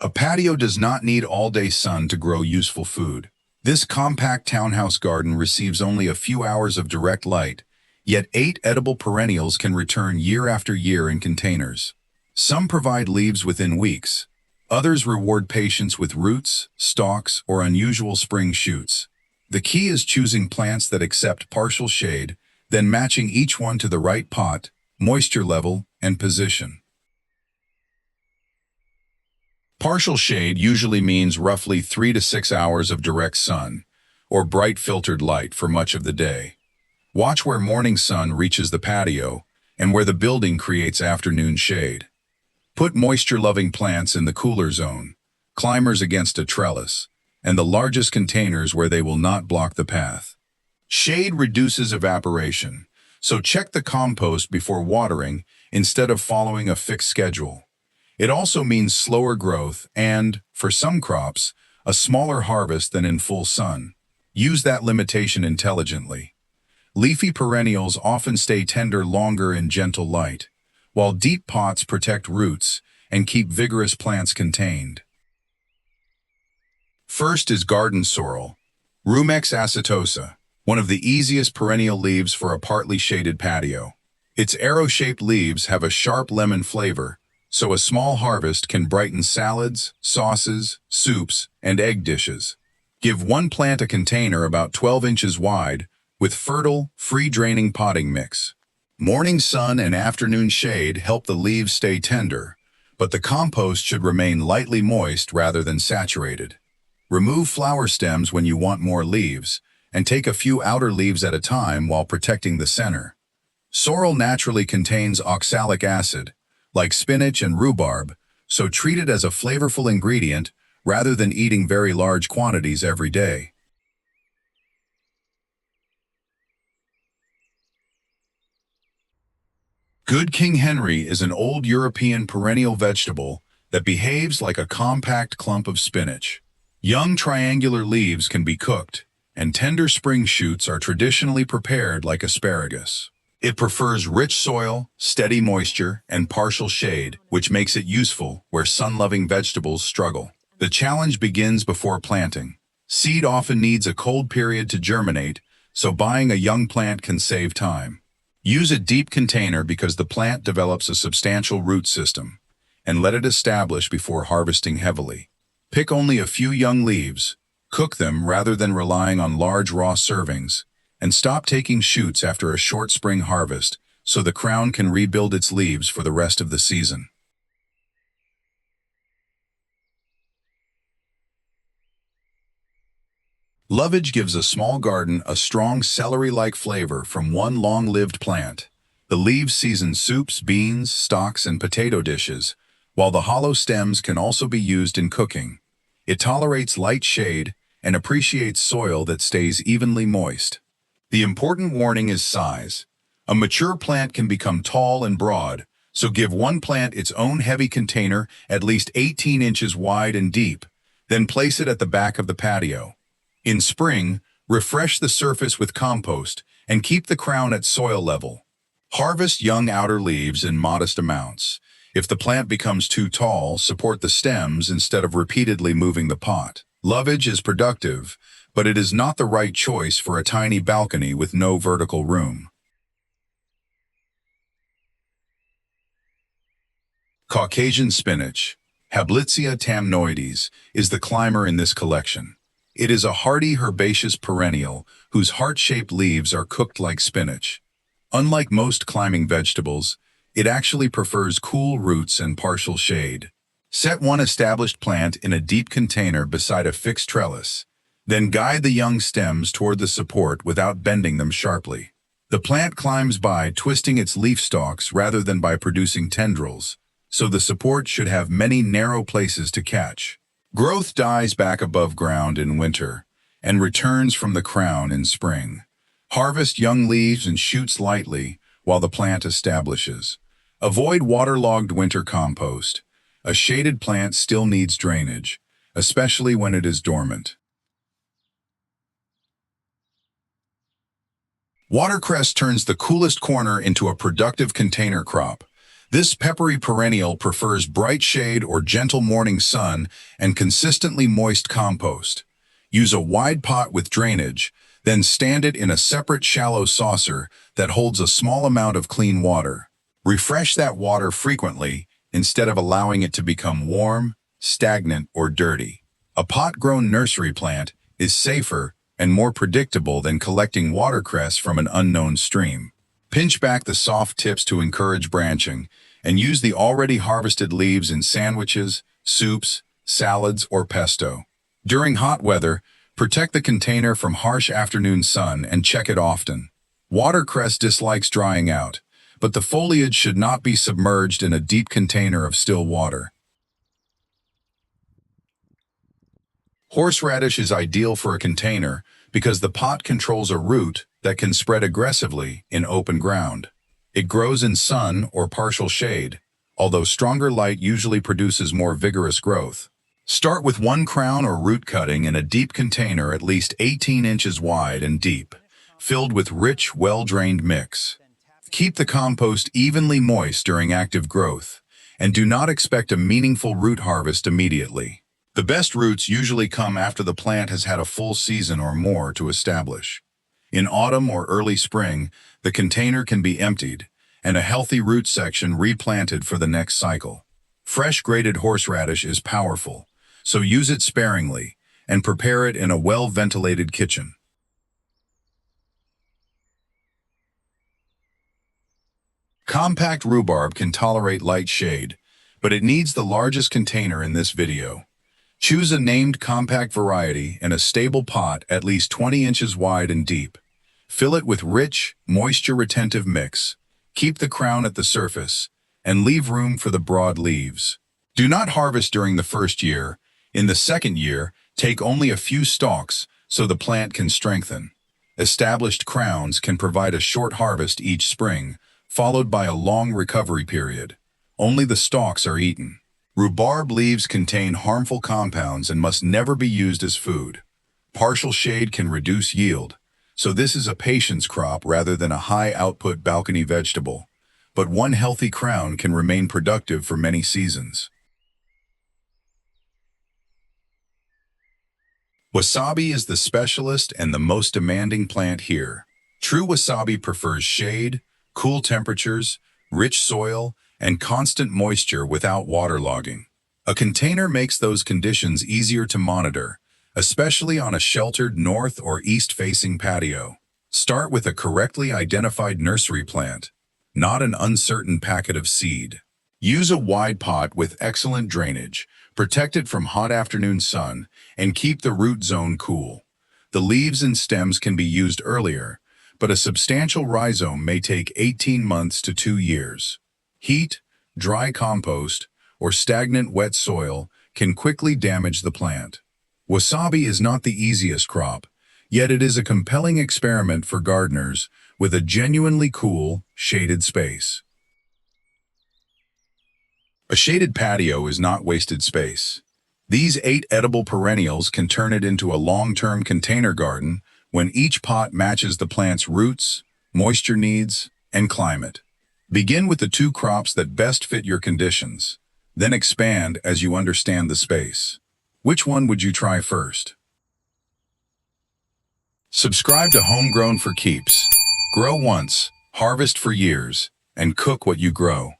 A patio does not need all-day sun to grow useful food. This compact townhouse garden receives only a few hours of direct light, yet 8 edible perennials can return year after year in containers. Some provide leaves within weeks. Others reward patience with roots, stalks, or unusual spring shoots. The key is choosing plants that accept partial shade, then matching each one to the right pot, moisture level, and position. Partial shade usually means roughly 3 to 6 hours of direct sun, or bright filtered light for much of the day. Watch where morning sun reaches the patio and where the building creates afternoon shade. Put moisture-loving plants in the cooler zone, climbers against a trellis, and the largest containers where they will not block the path. Shade reduces evaporation, so check the compost before watering instead of following a fixed schedule. It also means slower growth and, for some crops, a smaller harvest than in full sun. Use that limitation intelligently. Leafy perennials often stay tender longer in gentle light, while deep pots protect roots and keep vigorous plants contained. First is garden sorrel, Rumex acetosa, one of the easiest perennial leaves for a partly shaded patio. Its arrow-shaped leaves have a sharp lemon flavor, so a small harvest can brighten salads, sauces, soups, and egg dishes. Give one plant a container about 12 inches wide with fertile, free-draining potting mix. Morning sun and afternoon shade help the leaves stay tender, but the compost should remain lightly moist rather than saturated. Remove flower stems when you want more leaves, and take a few outer leaves at a time while protecting the center. Sorrel naturally contains oxalic acid, like spinach and rhubarb, so treat it as a flavorful ingredient rather than eating very large quantities every day. Good King Henry is an old European perennial vegetable that behaves like a compact clump of spinach. Young triangular leaves can be cooked, and tender spring shoots are traditionally prepared like asparagus. It prefers rich soil, steady moisture, and partial shade, which makes it useful where sun-loving vegetables struggle. The challenge begins before planting. Seed often needs a cold period to germinate, so buying a young plant can save time. Use a deep container because the plant develops a substantial root system, and let it establish before harvesting heavily. Pick only a few young leaves, cook them rather than relying on large raw servings, and stop taking shoots after a short spring harvest so the crown can rebuild its leaves for the rest of the season. Lovage gives a small garden a strong celery-like flavor from one long-lived plant. The leaves season soups, beans, stocks, and potato dishes, while the hollow stems can also be used in cooking. It tolerates light shade and appreciates soil that stays evenly moist. The important warning is size. A mature plant can become tall and broad, so give one plant its own heavy container at least 18 inches wide and deep, then place it at the back of the patio. In spring, refresh the surface with compost and keep the crown at soil level. Harvest young outer leaves in modest amounts. If the plant becomes too tall, support the stems instead of repeatedly moving the pot. Lovage is productive, but it is not the right choice for a tiny balcony with no vertical room. Caucasian spinach, Hablitzia tamnoides, is the climber in this collection. It is a hardy herbaceous perennial whose heart-shaped leaves are cooked like spinach. Unlike most climbing vegetables, it actually prefers cool roots and partial shade. Set one established plant in a deep container beside a fixed trellis. Then guide the young stems toward the support without bending them sharply. The plant climbs by twisting its leaf stalks rather than by producing tendrils, so the support should have many narrow places to catch. Growth dies back above ground in winter and returns from the crown in spring. Harvest young leaves and shoots lightly while the plant establishes. Avoid waterlogged winter compost. A shaded plant still needs drainage, especially when it is dormant. Watercress turns the coolest corner into a productive container crop. This peppery perennial prefers bright shade or gentle morning sun and consistently moist compost. Use a wide pot with drainage, then stand it in a separate shallow saucer that holds a small amount of clean water. Refresh that water frequently instead of allowing it to become warm, stagnant, or dirty. A pot-grown nursery plant is safer and more predictable than collecting watercress from an unknown stream. Pinch back the soft tips to encourage branching, and use the already harvested leaves in sandwiches, soups, salads, or pesto. During hot weather, protect the container from harsh afternoon sun and check it often. Watercress dislikes drying out, but the foliage should not be submerged in a deep container of still water. Horseradish is ideal for a container because the pot controls a root that can spread aggressively in open ground. It grows in sun or partial shade, although stronger light usually produces more vigorous growth. Start with one crown or root cutting in a deep container at least 18 inches wide and deep, filled with rich, well-drained mix. Keep the compost evenly moist during active growth, and do not expect a meaningful root harvest immediately. The best roots usually come after the plant has had a full season or more to establish. In autumn or early spring, the container can be emptied, and a healthy root section replanted for the next cycle. Fresh grated horseradish is powerful, so use it sparingly, and prepare it in a well-ventilated kitchen. Compact rhubarb can tolerate light shade, but it needs the largest container in this video. Choose a named compact variety in a stable pot at least 20 inches wide and deep. Fill it with rich, moisture-retentive mix. Keep the crown at the surface, and leave room for the broad leaves. Do not harvest during the first year. In the second year, take only a few stalks so the plant can strengthen. Established crowns can provide a short harvest each spring, followed by a long recovery period. Only the stalks are eaten. Rhubarb leaves contain harmful compounds and must never be used as food. Partial shade can reduce yield, so this is a patience crop rather than a high-output balcony vegetable. But one healthy crown can remain productive for many seasons. Wasabi is the specialist and the most demanding plant here. True wasabi prefers shade, cool temperatures, rich soil, and constant moisture without waterlogging. A container makes those conditions easier to monitor, especially on a sheltered north or east-facing patio. Start with a correctly identified nursery plant, not an uncertain packet of seed. Use a wide pot with excellent drainage, protect it from hot afternoon sun, and keep the root zone cool. The leaves and stems can be used earlier, but a substantial rhizome may take 18 months to 2 years. Heat, dry compost, or stagnant wet soil can quickly damage the plant. Wasabi is not the easiest crop, yet it is a compelling experiment for gardeners with a genuinely cool, shaded space. A shaded patio is not wasted space. These 8 edible perennials can turn it into a long-term container garden when each pot matches the plant's roots, moisture needs, and climate. Begin with the 2 crops that best fit your conditions, then expand as you understand the space. Which one would you try first? Subscribe to Homegrown for keeps. Grow once, harvest for years, and cook what you grow.